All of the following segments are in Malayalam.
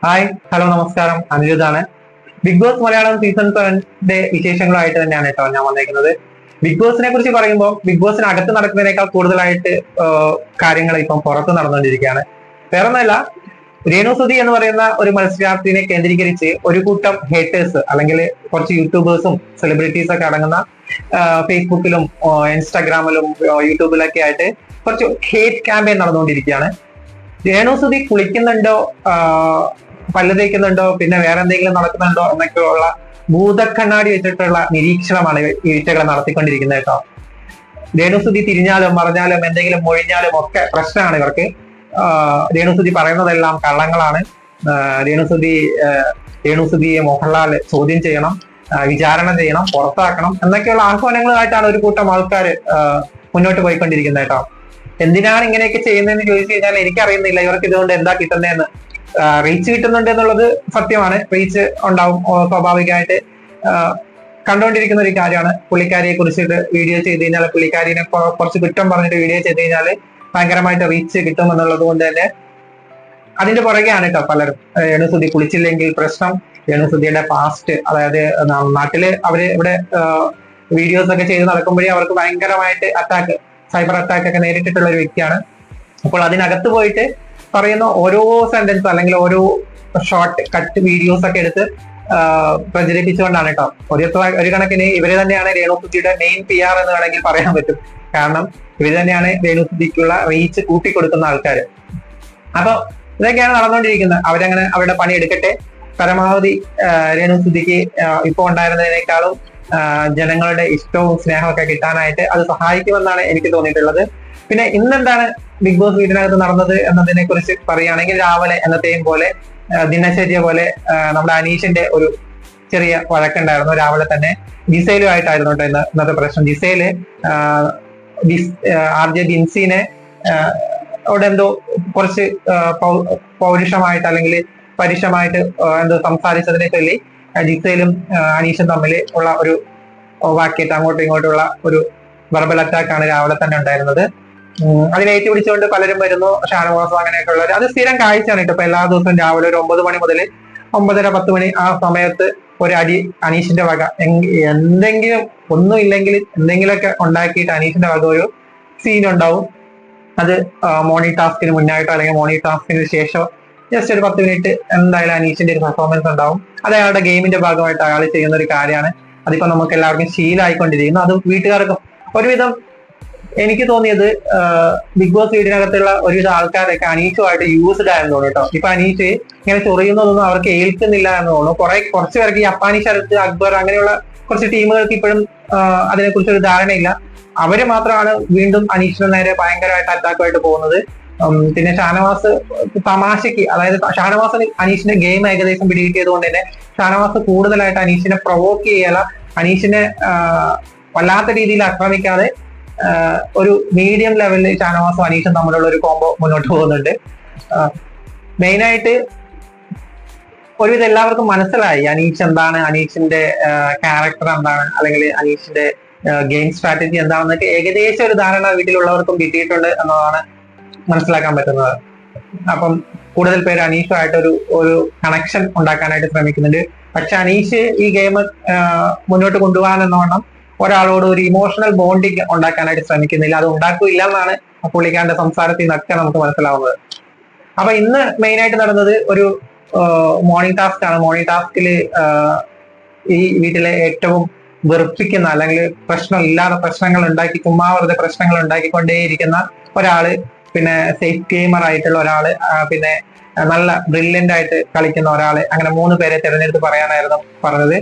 ഹായ്, ഹലോ, നമസ്കാരം. അനിരുദ്ധാണ്. ബിഗ് ബോസ് മലയാളം സീസൺ 7ന്റെ വിശേഷങ്ങളായിട്ട് തന്നെയാണ് കേട്ടോ ഞാൻ വന്നേക്കുന്നത്. ബിഗ് ബോസിനെ കുറിച്ച് പറയുമ്പോൾ ബിഗ് ബോസിനകത്ത് നടക്കുന്നതിനേക്കാൾ കൂടുതലായിട്ട് കാര്യങ്ങൾ ഇപ്പം പുറത്ത് നടന്നുകൊണ്ടിരിക്കുകയാണ്. വേറൊന്നല്ല, രേണുസുതി എന്ന് പറയുന്ന ഒരു മത്സരാർത്ഥിനെ കേന്ദ്രീകരിച്ച് ഒരു കൂട്ടം ഹേറ്റേഴ്സ് അല്ലെങ്കിൽ കുറച്ച് യൂട്യൂബേഴ്സും സെലിബ്രിറ്റീസ് ഒക്കെ അടങ്ങുന്ന ഫേസ്ബുക്കിലും ഇൻസ്റ്റാഗ്രാമിലും യൂട്യൂബിലൊക്കെ ആയിട്ട് കുറച്ച് ഹേറ്റ് ക്യാമ്പയിൻ നടന്നുകൊണ്ടിരിക്കുകയാണ്. രേണുസുതി കുളിക്കുന്നുണ്ടോ, പല്ല് തേക്കുന്നുണ്ടോ, പിന്നെ വേറെ എന്തെങ്കിലും നടക്കുന്നുണ്ടോ എന്നൊക്കെയുള്ള ഭൂതക്കണ്ണാടി വെച്ചിട്ടുള്ള നിരീക്ഷണമാണ് ഈ വീട്ടുകൾ നടത്തിക്കൊണ്ടിരിക്കുന്നത് കേട്ടോ. രേണുസുതി തിരിഞ്ഞാലും മറിഞ്ഞാലും എന്തെങ്കിലും മൊഴിഞ്ഞാലും ഒക്കെ പ്രശ്നമാണ് ഇവർക്ക്. രേണുസുതി പറയുന്നതെല്ലാം കള്ളങ്ങളാണ്. രേണുസുതിയെ മോഹൻലാൽ ചോദ്യം ചെയ്യണം, വിചാരണ ചെയ്യണം, പുറത്താക്കണം എന്നൊക്കെയുള്ള ആഹ്വാനങ്ങളുമായിട്ടാണ് ഒരു കൂട്ടം ആൾക്കാർ മുന്നോട്ട് പോയിക്കൊണ്ടിരിക്കുന്നത് കേട്ടോ. എന്തിനാണ് ഇങ്ങനെയൊക്കെ ചെയ്യുന്നതെന്ന് ചോദിച്ചു കഴിഞ്ഞാൽ എനിക്കറിയുന്നില്ല ഇവർക്ക് ഇതുകൊണ്ട് എന്താ കിട്ടുന്നതെന്ന്. റീച്ച് കിട്ടുന്നുണ്ട് എന്നുള്ളത് സത്യമാണ്, റീച്ച് ഉണ്ടാവും സ്വാഭാവികമായിട്ട്. കണ്ടുകൊണ്ടിരിക്കുന്ന ഒരു കാര്യമാണ്. പുള്ളിക്കാരിയെ കുറിച്ചിട്ട് വീഡിയോ ചെയ്ത് കഴിഞ്ഞാൽ, പുള്ളിക്കാരിനെ കുറച്ച് കുറ്റം പറഞ്ഞിട്ട് വീഡിയോ ചെയ്ത് കഴിഞ്ഞാൽ ഭയങ്കരമായിട്ട് റീച്ച് കിട്ടും എന്നുള്ളത് കൊണ്ട് തന്നെ അതിന്റെ പുറകെയാണ് കേട്ടോ പലരും. രേണുസുതി കുളിച്ചില്ലെങ്കിൽ പ്രശ്നം, രേണുസുതിയുടെ പാസ്റ്റ്, അതായത് നാട്ടില് അവര് ഇവിടെ വീഡിയോസ് ഒക്കെ ചെയ്ത് നടക്കുമ്പോഴേ അവർക്ക് ഭയങ്കരമായിട്ട് സൈബർ അറ്റാക്ക് ഒക്കെ നേരിട്ടിട്ടുള്ള ഒരു വ്യക്തിയാണ്. അപ്പോൾ അതിനകത്ത് പോയിട്ട് പറയുന്ന ഓരോ സെന്റൻസ് അല്ലെങ്കിൽ ഓരോ ഷോർട്ട് കട്ട് വീഡിയോസ് ഒക്കെ എടുത്ത് പ്രചരിപ്പിച്ചുകൊണ്ടാണ് കേട്ടോ. ഒരു കണക്കിന് ഇവര് തന്നെയാണ് രേണുസുതിയുടെ മെയിൻ PR എന്ന് വേണമെങ്കിൽ പറയാൻ പറ്റും. കാരണം ഇവര് തന്നെയാണ് രേണുസുതിക്കുള്ള റീച്ച് കൂട്ടിക്കൊടുക്കുന്ന ആൾക്കാർ. അപ്പൊ ഇതൊക്കെയാണ് നടന്നുകൊണ്ടിരിക്കുന്നത്. അവരങ്ങനെ അവരുടെ പണി എടുക്കട്ടെ. പരമാവധി രേണുസുതിക്ക് ഇപ്പൊ ഉണ്ടായിരുന്നതിനേക്കാളും ജനങ്ങളുടെ ഇഷ്ടവും സ്നേഹവും ഒക്കെ കിട്ടാനായിട്ട് അത് സഹായിക്കുമെന്നാണ് എനിക്ക് തോന്നിയിട്ടുള്ളത്. പിന്നെ ഇന്നെന്താണ് ബിഗ് ബോസ് വീട്ടിനകത്ത് നടന്നത് എന്നതിനെ കുറിച്ച് പറയുകയാണെങ്കിൽ, രാവിലെ എന്നത്തെയും പോലെ ദിനചര്യ പോലെ നമ്മുടെ അനീഷിന്റെ ഒരു ചെറിയ വഴക്കുണ്ടായിരുന്നു. രാവിലെ തന്നെ ജിസേലുമായിട്ടായിരുന്നു കേട്ടോ ഇന്നത്തെ പ്രശ്നം. ജിസേല് RJ ബിൻസിനെ അവിടെ എന്തോ കുറച്ച് പൗരുഷമായിട്ട് അല്ലെങ്കിൽ പരുഷമായിട്ട് എന്തോ സംസാരിച്ചതിനെ ചൊല്ലി ജിസേലും അനീഷും തമ്മിൽ ഉള്ള ഒരു വാക്കേറ്റ് അങ്ങോട്ടും ഇങ്ങോട്ടുള്ള ഒരു വെർബൽ അറ്റാക്കാണ് രാവിലെ തന്നെ ഉണ്ടായിരുന്നത്. അതിനെ ഏറ്റുപിടിച്ചുകൊണ്ട് പലരും വരുന്നു, ഷാനവാസം അങ്ങനെയൊക്കെ ഉള്ളവർ. അത് സ്ഥിരം കാഴ്ചയാണ് കേട്ടോ. ഇപ്പൊ എല്ലാ ദിവസവും രാവിലെ ഒരു 9 മണി മുതൽ 9:30-10 മണി ആ സമയത്ത് ഒരു അടി അനീഷിന്റെ വക എന്തെങ്കിലും ഒന്നും ഇല്ലെങ്കിൽ എന്തെങ്കിലുമൊക്കെ ഉണ്ടാക്കിയിട്ട് അനീഷിന്റെ വക ഒരു സീൻ ഉണ്ടാവും. അത് മോർണിംഗ് ടാസ്കിന് മുന്നായിട്ടോ അല്ലെങ്കിൽ മോർണിംഗ് ടാസ്കിന് ശേഷം ജസ്റ്റ് ഒരു 10 മിനിറ്റ് എന്തായാലും അനീഷിന്റെ ഒരു പെർഫോമൻസ് ഉണ്ടാവും. അത് അയാളുടെ ഗെയിമിന്റെ ഭാഗമായിട്ട് അയാൾ ചെയ്യുന്ന ഒരു കാര്യമാണ്. അതിപ്പോ നമുക്ക് എല്ലാവർക്കും ശീലമായിക്കൊണ്ടിരിക്കുന്നു. അത് വീട്ടുകാർക്കും ഒരുവിധം എനിക്ക് തോന്നിയത് ബിഗ് ബോസ് വീടിനകത്തുള്ള ഒരുവിധ ആൾക്കാരൊക്കെ അനീഷുമായിട്ട് യൂസ്ഡ് ആയെന്ന് തോന്നുന്നു കേട്ടോ. ഇപ്പൊ അനീഷ് ഇങ്ങനെ ചൊറിയുന്നതൊന്നും അവർക്ക് ഏൽക്കുന്നില്ല എന്ന് തോന്നുന്നു. കുറച്ച് പേർക്ക് ഈ അപ്പാനി ശരത്ത്, അക്ബർ അങ്ങനെയുള്ള കുറച്ച് ടീമുകൾക്ക് ഇപ്പോഴും അതിനെക്കുറിച്ചൊരു ധാരണയില്ല. അവര് മാത്രമാണ് വീണ്ടും അനീഷിന് നേരെ ഭയങ്കരമായിട്ട് അറ്റാക്കുമായിട്ട് പോകുന്നത്. പിന്നെ ഷാനവാസ് തമാശയ്ക്ക്, അതായത് ഷാനവാസ് അനീഷിന്റെ ഗെയിം ഏകദേശം പിടികിട്ടിയത് കൊണ്ട് തന്നെ ഷാനവാസ് കൂടുതലായിട്ട് അനീഷിനെ പ്രൊവോക്ക് ചെയ്യല, അനീഷിനെ വല്ലാത്ത രീതിയിൽ ആക്രമിക്കാതെ ഒരു മീഡിയം ലെവലിൽ ഷാനവാസും അനീഷും തമ്മിലുള്ള ഒരു കോംബോ മുന്നോട്ട് പോകുന്നുണ്ട്. മെയിനായിട്ട് ഒരുവിധം എല്ലാവർക്കും മനസ്സിലായി അനീഷ് എന്താണ്, അനീഷിന്റെ ക്യാരക്ടർ എന്താണ്, അല്ലെങ്കിൽ അനീഷിന്റെ ഗെയിം സ്ട്രാറ്റജി എന്താണെന്നൊക്കെ ഏകദേശം ഒരു ധാരണ വീട്ടിലുള്ളവർക്കും കിട്ടിയിട്ടുണ്ട് എന്നതാണ് മനസ്സിലാക്കാൻ പറ്റുന്നത്. അപ്പം കൂടുതൽ പേര് അനീഷുമായിട്ട് ഒരു കണക്ഷൻ ഉണ്ടാക്കാനായിട്ട് ശ്രമിക്കുന്നുണ്ട്. പക്ഷെ അനീഷ് ഈ ഗെയിം മുന്നോട്ട് കൊണ്ടുപോകാൻ എന്നോണം ഒരാളോട് ഒരു ഇമോഷണൽ ബോണ്ടിങ് ഉണ്ടാക്കാനായിട്ട് ശ്രമിക്കുന്നില്ല. അത് ഉണ്ടാക്കില്ല എന്നാണ് പുള്ളിക്കാരന്റെ സംസാരത്തിൽ നിന്നൊക്കെ നമുക്ക് മനസ്സിലാവുന്നത്. അപ്പൊ ഇന്ന് മെയിൻ ആയിട്ട് നടന്നത് ഒരു മോർണിംഗ് ടാസ്ക് ആണ്. മോർണിംഗ് ടാസ്കിൽ ഈ വീട്ടിലെ ഏറ്റവും വെറുപ്പിക്കുന്ന അല്ലെങ്കിൽ പ്രശ്നങ്ങൾ ഉണ്ടാക്കി ചുമ്മാ വെറുതെ പ്രശ്നങ്ങൾ ഉണ്ടാക്കിക്കൊണ്ടേയിരിക്കുന്ന ഒരാള്, പിന്നെ സേഫ് ഗെയിമർ ആയിട്ടുള്ള ഒരാള്, പിന്നെ നല്ല ബ്രില്യന്റ് ആയിട്ട് കളിക്കുന്ന ഒരാള്, അങ്ങനെ 3 പേരെ തിരഞ്ഞെടുത്ത് പറയാനായിരുന്നു പറഞ്ഞത്.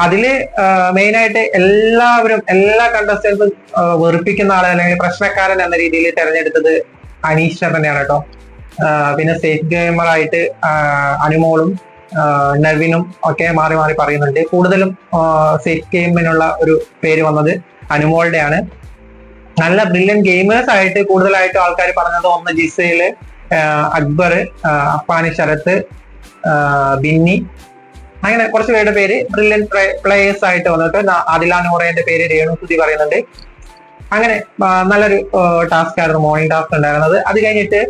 അതില് മെയിനായിട്ട് എല്ലാ കണ്ടസ്റ്റൻസും വെറുപ്പിക്കുന്ന ആളെ അല്ലെങ്കിൽ പ്രശ്നക്കാരൻ എന്ന രീതിയിൽ തിരഞ്ഞെടുത്തത് അനീഷിനെ തന്നെയാണ് കേട്ടോ. പിന്നെ സേഫ് ഗെയിമറായിട്ട് അനുമോളും നവീനും ഒക്കെ മാറി മാറി പറയുന്നുണ്ട്. കൂടുതലും സേഫ് ഗെയിമിനുള്ള ഒരു പേര് വന്നത് അനുമോളുടെയാണ്. നല്ല ബ്രില്യൻ ഗെയിമേഴ്സ് ആയിട്ട് കൂടുതലായിട്ട് ആൾക്കാർ പറഞ്ഞത് ഒന്ന് ജിസയില്, അക്ബർ, അപ്പാനി ശരത്ത്, ബിന്നി, അങ്ങനെ കുറച്ച് പേരുടെ പേര് ബ്രില്യൻ പ്ലേയേഴ്സ് ആയിട്ട് വന്നിട്ട് ആദില നൂറേന്റെ പേര് രേണുസുതി പറയുന്നുണ്ട്. അങ്ങനെ നല്ലൊരു ടാസ്ക് ആയിരുന്നു മോർണിംഗ് ടാസ്ക് ഉണ്ടായിരുന്നത്. അത് കഴിഞ്ഞിട്ട്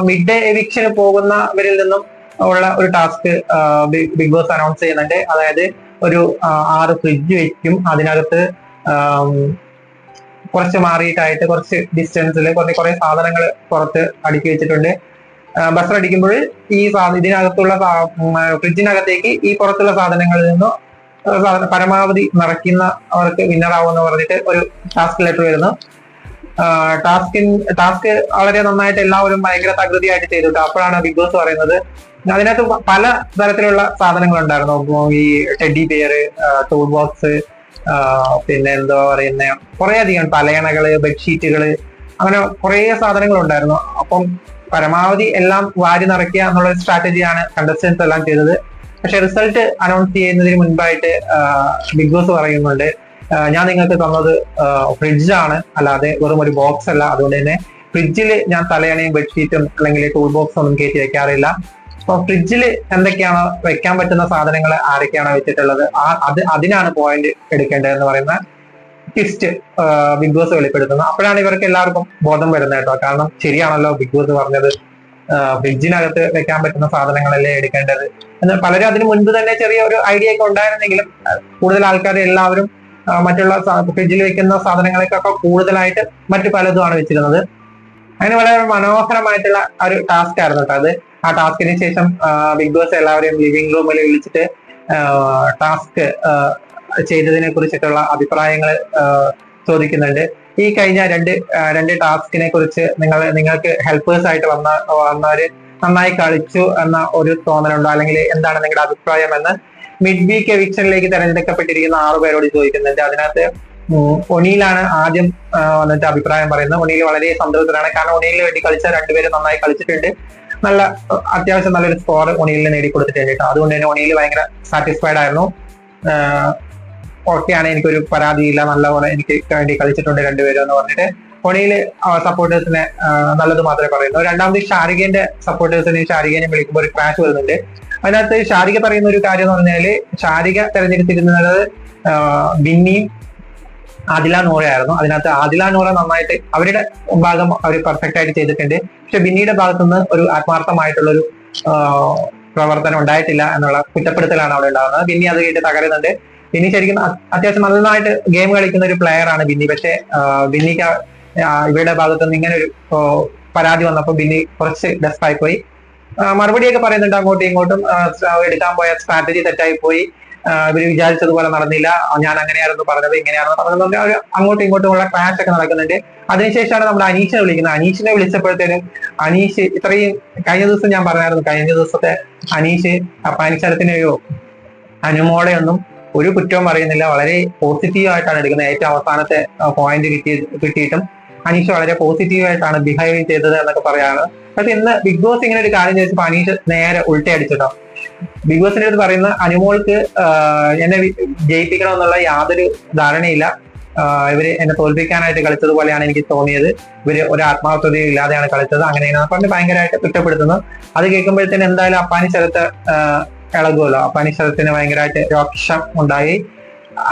മിഡ് ഡേ എവിക്ഷന് പോകുന്നവരിൽ നിന്നും ഉള്ള ഒരു ടാസ്ക് ബിഗ് ബോസ് അനൗൺസ് ചെയ്യുന്നുണ്ട്. അതായത് ഒരു 6 ഫ്രിഡ്ജ് വെക്കും, അതിനകത്ത് കുറച്ച് മാറിയിട്ടായിട്ട് കുറച്ച് ഡിസ്റ്റൻസിൽ കുറെ സാധനങ്ങൾ പുറത്ത് അടുക്കി വെച്ചിട്ടുണ്ട്. ബസർ അടിക്കുമ്പോൾ ഈ ഇതിനകത്തുള്ള ഫ്രിഡ്ജിനകത്തേക്ക് ഈ പുറത്തുള്ള സാധനങ്ങളിൽ നിന്നും പരമാവധി നിറയ്ക്കുന്നവർക്ക് വിന്നറാവുമെന്ന് പറഞ്ഞിട്ട് ഒരു ടാസ്ക് ലെറ്റർ വരുന്നു. ടാസ്ക് വളരെ നന്നായിട്ട് എല്ലാവരും ഭയങ്കര തകൃതിയായിട്ട് ചെയ്തിട്ട് അപ്പോഴാണ് ബിഗ് ബോസ് പറയുന്നത് അതിനകത്ത് പല തരത്തിലുള്ള സാധനങ്ങൾ ഉണ്ടായിരുന്നു. ഈ ടെഡി ബിയർ, ടൂൾ ബോക്സ്, പിന്നെ എന്താ പറയുന്ന കുറെ അധികം തലയണകള്, ബെഡ്ഷീറ്റുകള്, അങ്ങനെ കുറെ സാധനങ്ങൾ ഉണ്ടായിരുന്നു. അപ്പം പരമാവധി എല്ലാം വാരി നിറയ്ക്കുക എന്നുള്ള സ്ട്രാറ്റജിയാണ് കണ്ടസ്റ്റൻസ് എല്ലാം ചെയ്തത്. പക്ഷെ റിസൾട്ട് അനൗൺസ് ചെയ്യുന്നതിന് മുൻപായിട്ട് ബിഗ് ബോസ് പറയുന്നുണ്ട്, ഞാൻ നിങ്ങൾക്ക് തന്നത് ഫ്രിഡ്ജാണ്, അല്ലാതെ വെറും ഒരു ബോക്സ് അല്ല. അതുകൊണ്ട് തന്നെ ഫ്രിഡ്ജിൽ ഞാൻ തലയണയും ബെഡ്ഷീറ്റും അല്ലെങ്കിൽ ടൂൾ ബോക്സും ഒന്നും കയറ്റി വെക്കാറില്ല. അപ്പൊ ഫ്രിഡ്ജിൽ എന്തൊക്കെയാണോ വെക്കാൻ പറ്റുന്ന സാധനങ്ങൾ ആരൊക്കെയാണോ വെച്ചിട്ടുള്ളത് അതിനാണ് പോയിന്റ് എടുക്കേണ്ടതെന്ന് പറയുന്ന ട്വിസ്റ്റ് ബിഗ് ബോസ് വെളിപ്പെടുത്തുന്നത്. അപ്പോഴാണ് ഇവർക്ക് എല്ലാവർക്കും ബോധം വരുന്നത് കേട്ടോ. കാരണം ശരിയാണല്ലോ ബിഗ് ബോസ് പറഞ്ഞത്, ഫ്രിഡ്ജിനകത്ത് വെക്കാൻ പറ്റുന്ന സാധനങ്ങളല്ലേ എടുക്കേണ്ടത് എന്ന്. പലരും അതിന് മുൻപ് തന്നെ ചെറിയ ഒരു ഐഡിയ ഒക്കെ ഉണ്ടായിരുന്നെങ്കിലും കൂടുതൽ ആൾക്കാർ എല്ലാവരും മറ്റുള്ള ഫ്രിഡ്ജിൽ വെക്കുന്ന സാധനങ്ങളെക്കൊക്കെ കൂടുതലായിട്ട് മറ്റു പലതുമാണ് വെച്ചിരുന്നത്. അങ്ങനെ വളരെ മനോഹരമായിട്ടുള്ള ഒരു ടാസ്ക് ആയിരുന്നു കേട്ടോ അത്. ആ ടാസ്കിന് ശേഷം ബിഗ് ബോസ് എല്ലാവരെയും ലിവിംഗ് റൂമിൽ വിളിച്ചിട്ട് ടാസ്ക് ചെയ്തതിനെ കുറിച്ചിട്ടുള്ള അഭിപ്രായങ്ങൾ ചോദിക്കുന്നുണ്ട്. ഈ കഴിഞ്ഞ രണ്ട് ടാസ്കിനെ കുറിച്ച് നിങ്ങൾക്ക് ഹെൽപ്പേഴ്സ് ആയിട്ട് വന്നവര് നന്നായി കളിച്ചു എന്ന ഒരു തോന്നലുണ്ടോ, അല്ലെങ്കിൽ എന്താണ് നിങ്ങളുടെ അഭിപ്രായം എന്ന് മിഡ് വീക്ക് എവിക്ഷനിലേക്ക് തെരഞ്ഞെടുക്കപ്പെട്ടിരിക്കുന്ന 6 പേരോട് ചോദിക്കുന്നുണ്ട്. അതിനകത്ത് ഒനീലാണ് ആദ്യം വന്നിട്ട് അഭിപ്രായം പറയുന്നത്. ഒനീൽ വളരെ സംതൃപ്തനാണ്, കാരണം ഒനീലിന് വേണ്ടി കളിച്ച 2 പേര് നന്നായി കളിച്ചിട്ടുണ്ട്. അത്യാവശ്യം നല്ലൊരു സ്കോർ ഒനീലിന് നേടിക്കൊടുത്തിട്ടുണ്ട് കേട്ടോ. അതുകൊണ്ട് തന്നെ ഒനീൽ ഭയങ്കര സാറ്റിസ്ഫൈഡ് ആയിരുന്നു. ഓക്കെയാണ്, എനിക്കൊരു പരാതിയില്ല, നല്ലപോലെ എനിക്ക് വേണ്ടി കളിച്ചിട്ടുണ്ട് 2 പേരും എന്ന് പറഞ്ഞിട്ട് ഒനീല് സപ്പോർട്ടേഴ്സിനെ നല്ലത് മാത്രമേ പറയുന്നു. രണ്ടാമത് ഷാരികന്റെ സപ്പോർട്ടേഴ്സിനെയും ഷാരികനെയും വിളിക്കുമ്പോൾ ഒരു ക്രാഷ് വരുന്നുണ്ട്. അതിനകത്ത് ഷാരിക പറയുന്ന ഒരു കാര്യം എന്ന് പറഞ്ഞാല്, ഷാരിക തെരഞ്ഞെടുത്തിരുന്നത് ബിന്നിയും ആദില നൂറയായിരുന്നു. അതിനകത്ത് ആദില നൂറ നന്നായിട്ട് അവരുടെ ഭാഗം അവർ പെർഫെക്റ്റ് ആയിട്ട് ചെയ്തിട്ടുണ്ട്. പക്ഷെ ബിന്നിയുടെ ഭാഗത്തുനിന്ന് ഒരു ആത്മാർത്ഥമായിട്ടുള്ള ഒരു പ്രവർത്തനം ഉണ്ടായിട്ടില്ല എന്നുള്ള കുറ്റപ്പെടുത്തലാണ് അവിടെ ഉണ്ടാകുന്നത്. ബിന്നി അത് കേട്ട് തകരുന്നുണ്ട്. ബിന്നി ശരിക്കും അത്യാവശ്യം നന്നായിട്ട് ഗെയിം കളിക്കുന്ന ഒരു പ്ലെയർ ആണ് ബിന്നി. പക്ഷെ ബിന്നിക്ക് ഇവരുടെ ഭാഗത്തുനിന്ന് ഇങ്ങനെ ഒരു പരാതി വന്നപ്പോൾ ബിന്നി കുറച്ച് ഡെസ്പായി പോയി. മറുപടിയൊക്കെ പറയുന്നുണ്ട് അങ്ങോട്ടും ഇങ്ങോട്ടും. എടുക്കാൻ പോയ സ്ട്രാറ്റജി തെറ്റായി പോയി, ഇവര് വിചാരിച്ചതുപോലെ നടന്നില്ല, ഞാൻ അങ്ങനെയായിരുന്നു പറഞ്ഞത് ഇങ്ങനെയായിരുന്നു പറഞ്ഞത്, അങ്ങോട്ടും ഇങ്ങോട്ടുമുള്ള ക്ലാഷ് ഒക്കെ നടക്കുന്നുണ്ട്. അതിനുശേഷമാണ് നമ്മുടെ അനീഷിനെ വിളിക്കുന്നത്. അനീഷിനെ വിളിച്ചപ്പോഴത്തേനും അനീഷ് ഇത്രയും കഴിഞ്ഞ ദിവസം ഞാൻ പറഞ്ഞായിരുന്നു, കഴിഞ്ഞ ദിവസത്തെ അനീഷ് പനിശരത്തിനെയോ അനുമോളെയൊന്നും ഒരു കുറ്റവും പറയുന്നില്ല, വളരെ പോസിറ്റീവായിട്ടാണ് എടുക്കുന്നത്. ഏറ്റവും അവസാനത്തെ പോയിന്റ് കിട്ടിയിട്ടും അനീഷ് വളരെ പോസിറ്റീവായിട്ടാണ് ബിഹേവ് ചെയ്തത് എന്നൊക്കെ പറയാണ്. പക്ഷെ ഇന്ന് ബിഗ് ബോസ് ഇങ്ങനെ ഒരു കാര്യം ചോദിച്ചപ്പോൾ അനീഷ് നേരെ ഉൾട്ടയടിച്ചിട്ടോ. ബിഗ് ബോസിന്റെ അടുത്ത് പറയുന്ന അനുമോൾക്ക് എന്നെ ജയിപ്പിക്കണം എന്നുള്ള യാതൊരു ധാരണയില്ല, ഇവര് എന്നെ തോൽപ്പിക്കാനായിട്ട് കളിച്ചതുപോലെയാണ് എനിക്ക് തോന്നിയത്, ഇവര് ഒരു ആത്മാർത്ഥതയും ഇല്ലാതെയാണ് കളിച്ചത്, അങ്ങനെയാണ് പറഞ്ഞ് ഭയങ്കരമായിട്ട് കുറ്റപ്പെടുത്തുന്നു. അത് കേൾക്കുമ്പോഴത്തേന് എന്തായാലും അപ്പാനി ശരത്ത് ഇളകുമല്ലോ. അപ്പാനി ശരത്തിന് ഭയങ്കരമായിട്ട് രോക്ഷം ഉണ്ടായി.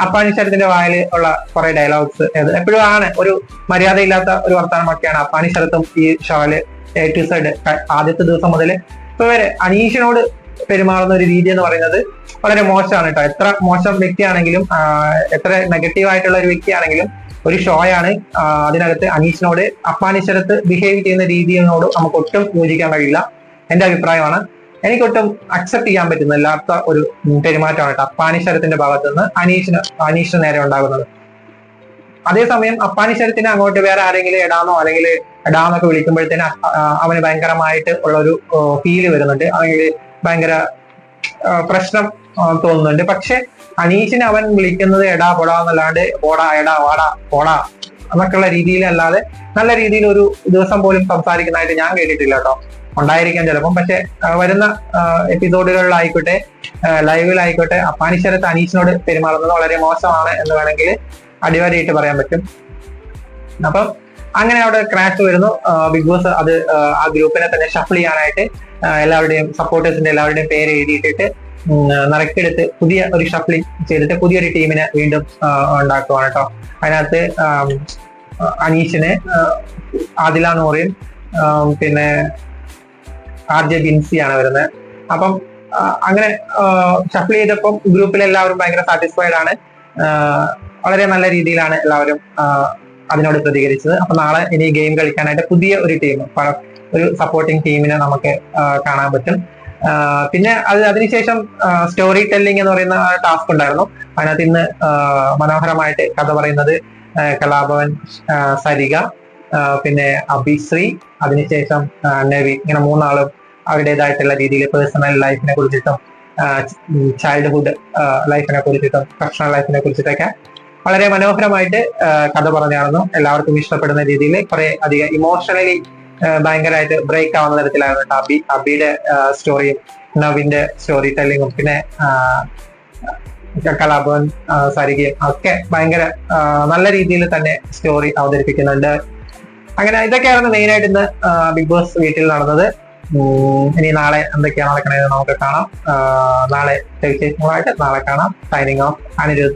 അപ്പാനി ശരത്തിന്റെ വായിൽ ഉള്ള കുറെ ഡയലോഗ്സ് എപ്പോഴും ആണ് ഒരു മര്യാദയില്ലാത്ത ഒരു വർത്തമാനമൊക്കെയാണ് അപ്പാനി ശരത്തും ഈ ഷോയില് A to Z ആദ്യത്തെ ദിവസം മുതൽ ഇപ്പൊ വരെ അനീഷിനോട് പെരുമാറുന്ന ഒരു രീതി എന്ന് പറയുന്നത് വളരെ മോശമാണ് കേട്ടോ. എത്ര മോശം വ്യക്തിയാണെങ്കിലും, എത്ര നെഗറ്റീവ് ആയിട്ടുള്ള ഒരു വ്യക്തിയാണെങ്കിലും, ഒരു ഷോയാണ്, അതിനകത്ത് അനീഷിനോട് അപ്പാനിശരത്ത് ബിഹേവ് ചെയ്യുന്ന രീതിയോട് നമുക്ക് ഒട്ടും യോജിക്കാൻ കഴിയില്ല. എന്റെ അഭിപ്രായമാണ്. എനിക്കൊട്ടും അക്സെപ്റ്റ് ചെയ്യാൻ പറ്റുന്നില്ലാത്ത ഒരു പെരുമാറ്റമാണ് കേട്ടോ അപ്പാനിശരത്തിന്റെ ഭാഗത്ത് നിന്ന് അനീഷിന് നേരെ ഉണ്ടാകുന്നത്. അതേസമയം അപ്പാനിശരത്തിന് അങ്ങോട്ട് വേറെ ആരെങ്കിലും ഇടാന്നോ അല്ലെങ്കിൽ ഇടാന്നൊക്കെ വിളിക്കുമ്പോഴത്തേന് അവന് ഭയങ്കരമായിട്ട് ഉള്ള ഒരു ഫീല് വരുന്നുണ്ട്, അല്ലെങ്കിൽ ഭയങ്കര പ്രശ്നം തോന്നുന്നുണ്ട്. പക്ഷെ അനീഷിനെ അവൻ വിളിക്കുന്നത് എടാ പൊടാ എന്നല്ലാണ്ട് പോടാ എടാ വാടാ പോടാ എന്നൊക്കെയുള്ള രീതിയിലല്ലാതെ നല്ല രീതിയിൽ ഒരു ദിവസം പോലും സംസാരിക്കുന്നതായിട്ട് ഞാൻ കേട്ടിട്ടില്ല കേട്ടോ. ഉണ്ടായിരിക്കാം ചിലപ്പം. പക്ഷെ വരുന്ന എപ്പിസോഡുകളിലായിക്കോട്ടെ ലൈവിലായിക്കോട്ടെ അപ്പാനിശരത്ത് അനീഷിനോട് പെരുമാറുന്നത് വളരെ മോശമാണ് എന്ന് വേണമെങ്കിൽ അടിവരയിട്ട് പറയാൻ പറ്റും. അപ്പം അങ്ങനെ അവിടെ ക്രാഷ് വരുന്നു. ബിഗ് ബോസ് അത് ആ ഗ്രൂപ്പിനെ തന്നെ ഷഫിൾ ചെയ്യാനായിട്ട് എല്ലാവരുടെയും സപ്പോർട്ടേഴ്സിന്റെ എല്ലാവരുടെയും പേര് എഴുതിയിട്ടിട്ട് നറുക്കെടുത്ത് പുതിയ ഒരു ഷഫ്ലിംഗ് ചെയ്തിട്ട് പുതിയൊരു ടീമിനെ വീണ്ടും ഉണ്ടാക്കുവാണ് കേട്ടോ. അതിനകത്ത് അനീഷിനെ, ആദില നൂറയും പിന്നെ RJ ബിൻസിയാണ് വരുന്നത്. അപ്പം അങ്ങനെ ഷഫിൾ ചെയ്തപ്പം ഗ്രൂപ്പിൽ എല്ലാവരും ഭയങ്കര സാറ്റിസ്ഫൈഡ് ആണ്. വളരെ നല്ല രീതിയിലാണ് എല്ലാവരും അതിനോട് പ്രതികരിച്ചത്. അപ്പൊ നാളെ ഇനി ഗെയിം കളിക്കാനായിട്ട് പുതിയ ഒരു ടീം, ഒരു സപ്പോർട്ടിംഗ് ടീമിനെ നമുക്ക് കാണാൻ പറ്റും. പിന്നെ അതിനുശേഷം സ്റ്റോറി ടെല്ലിംഗ് എന്ന് പറയുന്ന ടാസ്ക് ഉണ്ടായിരുന്നു. അതിനകത്ത് ഇന്ന് മനോഹരമായിട്ട് കഥ പറയുന്നത് കലാഭവൻ, സരിക, പിന്നെ അഭിശ്രീ, അതിനുശേഷം നവി, ഇങ്ങനെ മൂന്നാളും അവരുടേതായിട്ടുള്ള രീതിയിൽ പേഴ്സണൽ ലൈഫിനെ കുറിച്ചിട്ടും ചൈൽഡ്ഹുഡ് ലൈഫിനെ കുറിച്ചിട്ടും പ്രൊഫഷണൽ ലൈഫിനെ കുറിച്ചിട്ടൊക്കെ വളരെ മനോഹരമായിട്ട് കഥ പറഞ്ഞായിരുന്നു. എല്ലാവർക്കും ഇഷ്ടപ്പെടുന്ന രീതിയിൽ കുറെ അധികം ഇമോഷണലി ഭയങ്കരമായിട്ട് ബ്രേക്ക് ആവുന്ന തരത്തിലായിരുന്നു അബിയുടെ സ്റ്റോറിയും നവിന്റെ സ്റ്റോറി ടെല്ലിങ്ങും പിന്നെ കലാഭവൻ, സരികയും ഒക്കെ ഭയങ്കര നല്ല രീതിയിൽ തന്നെ സ്റ്റോറി അവതരിപ്പിക്കുന്നുണ്ട്. അങ്ങനെ ഇതൊക്കെയായിരുന്നു മെയിനായിട്ട് ഇന്ന് ബിഗ് ബോസ് വീട്ടിൽ നടന്നത്. ഇനി നാളെ എന്തൊക്കെയാണ് നടക്കണത് നമുക്ക് കാണാം. നാളെ വിശേഷങ്ങളായിട്ട് നാളെ കാണാം. Signing off, Anirudh.